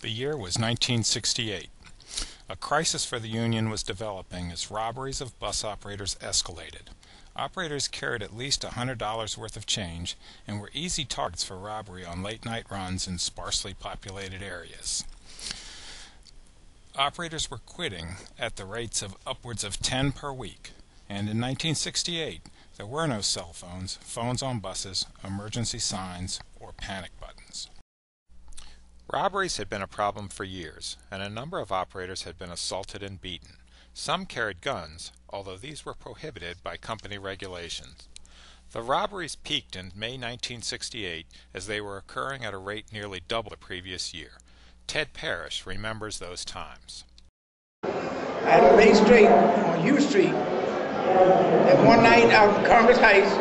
The year was 1968. A crisis for the union was developing as robberies of bus operators escalated. Operators carried at least $100 worth of change and were easy targets for robbery on late-night runs in sparsely populated areas. Operators were quitting at the rates of upwards of 10 per week, and in 1968 there were no cell phones, phones on buses, emergency signs, or panic buttons. Robberies had been a problem for years, and a number of operators had been assaulted and beaten. Some carried guns, although these were prohibited by company regulations. The robberies peaked in May 1968 as they were occurring at a rate nearly double the previous year. Ted Parrish remembers those times. At Main Street, on U Street, and one night out in Congress Heights,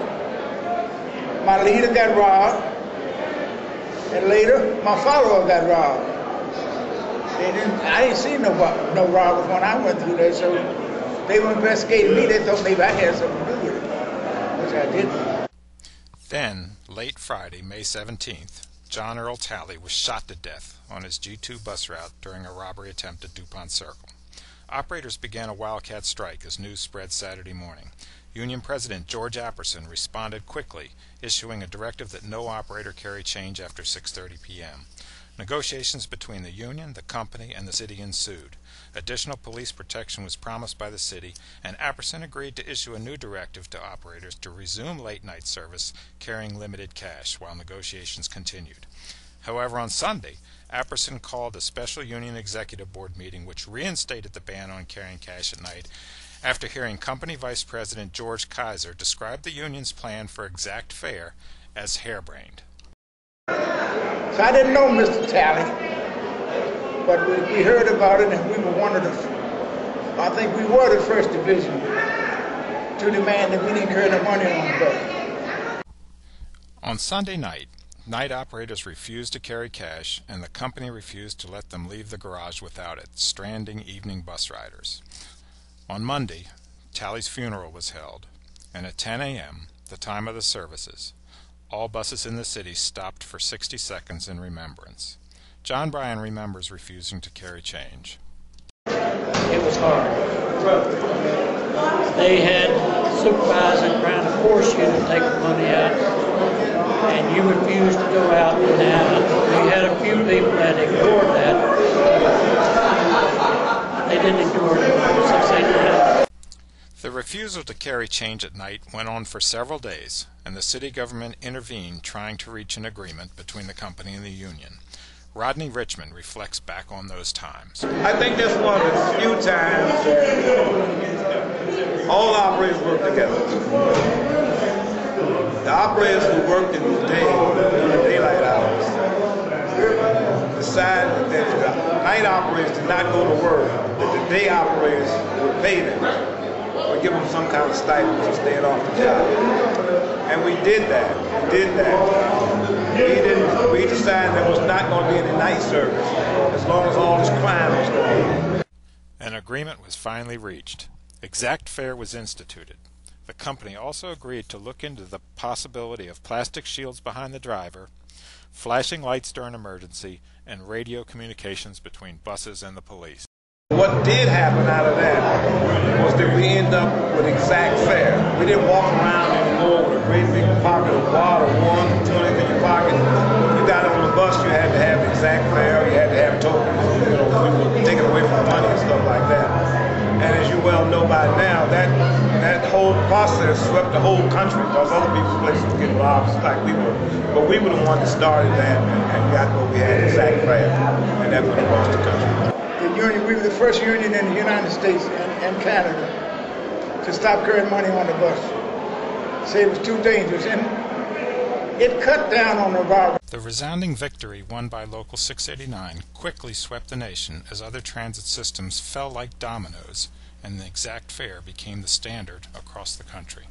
my leader got robbed, and later my follower got robbed. I didn't see no robbers when I went through there, so they were investigating me. They thought maybe I had something to do with it, which I didn't. Then, late Friday, May 17th, John Earl Talley was shot to death on his G2 bus route during a robbery attempt at DuPont Circle. Operators began a wildcat strike as news spread Saturday morning. Union President George Apperson responded quickly, issuing a directive that no operator carry change after 6:30 p.m. Negotiations between the union, the company, and the city ensued. Additional police protection was promised by the city, and Apperson agreed to issue a new directive to operators to resume late-night service carrying limited cash while negotiations continued. However, on Sunday, Apperson called a special union executive board meeting which reinstated the ban on carrying cash at night after hearing company vice president George Kaiser describe the union's plan for exact fare as harebrained. So I didn't know Mr. Talley, but we heard about it, and we were I think we were the first division to demand that we didn't carry the money on the bus. On Sunday night operators refused to carry cash, and the company refused to let them leave the garage without it, stranding evening bus riders. On Monday, Talley's funeral was held, and at 10 a.m., the time of the services, all buses in the city stopped for 60 seconds in remembrance. John Bryan remembers refusing to carry change. It was hard. They had supervisors trying to force you to take the money out, and you refused to go out and have it. We had a few people that ignored that. They didn't ignore it. The refusal to carry change at night went on for several days, and the city government intervened trying to reach an agreement between the company and the union. Rodney Richmond reflects back on those times. I think that's one of the few times all operators work together. The operators who worked in the day, during the daylight hours, decided that if the night operators did not go to work, that the day operators would pay them. Or give them some kind of stipend for staying off the job. And we did that. We decided there was not going to be any night service as long as all this crime was going on. An agreement was finally reached. Exact fare was instituted. The company also agreed to look into the possibility of plastic shields behind the driver, flashing lights during emergency, and radio communications between buses and the police. What did happen out of that was that we ended up with exact fare. We didn't walk around anymore with a great big pocket of water, 1, 20 in your pocket. When you got on the bus, you had to have exact fare, you had to have tokens. We were taken away from money and stuff like that. And as you well know by now, that whole process swept the whole country because other people's places were getting robbed just like we were. But we were the ones that started that and got what we had exact fare, and that went across the country. We were the first union in the United States and Canada to stop carrying money on the bus. Say it was too dangerous, and it cut down on the robbery. The resounding victory won by Local 689 quickly swept the nation as other transit systems fell like dominoes, and the exact fare became the standard across the country.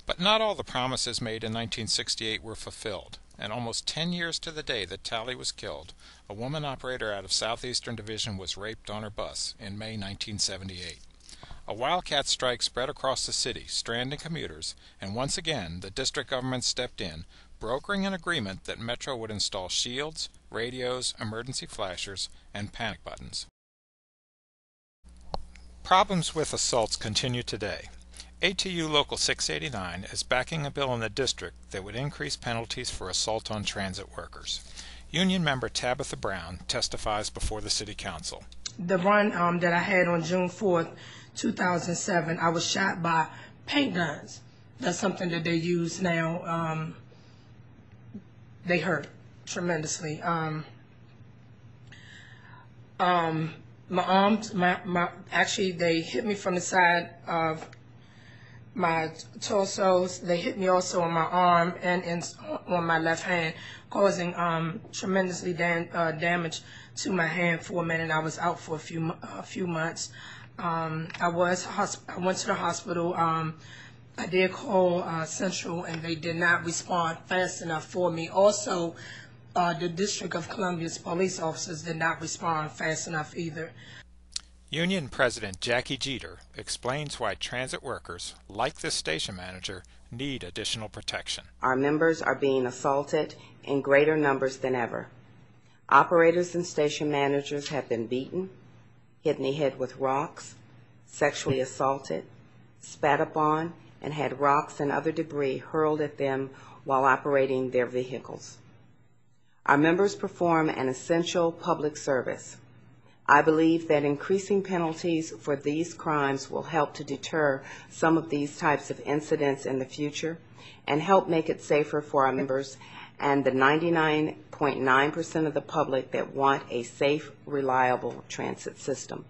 But not all the promises made in 1968 were fulfilled, and almost 10 years to the day that Talley was killed, a woman operator out of Southeastern Division was raped on her bus in May 1978. A wildcat strike spread across the city, stranding commuters, and once again the district government stepped in, brokering an agreement that Metro would install shields, radios, emergency flashers, and panic buttons. Problems with assaults continue today. ATU Local 689 is backing a bill in the district that would increase penalties for assault on transit workers. Union member Tabitha Brown testifies before the City Council. The run that I had on June 4th, 2007, I was shot by paint guns. That's something that they use now. They hurt tremendously. My arms, actually, they hit me from the side of my torsos. They hit me also on my arm and on my left hand, causing tremendously damage to my hand for a minute. I was out for a few months. I went to the hospital. I did call Central, and they did not respond fast enough for me. Also, the District of Columbia's police officers did not respond fast enough either. Union President Jackie Jeter explains why transit workers, like this station manager, need additional protection. Our members are being assaulted in greater numbers than ever. Operators and station managers have been beaten, hit in the head with rocks, sexually assaulted, spat upon, and had rocks and other debris hurled at them while operating their vehicles. Our members perform an essential public service. I believe that increasing penalties for these crimes will help to deter some of these types of incidents in the future and help make it safer for our members and the 99.9% of the public that want a safe, reliable transit system.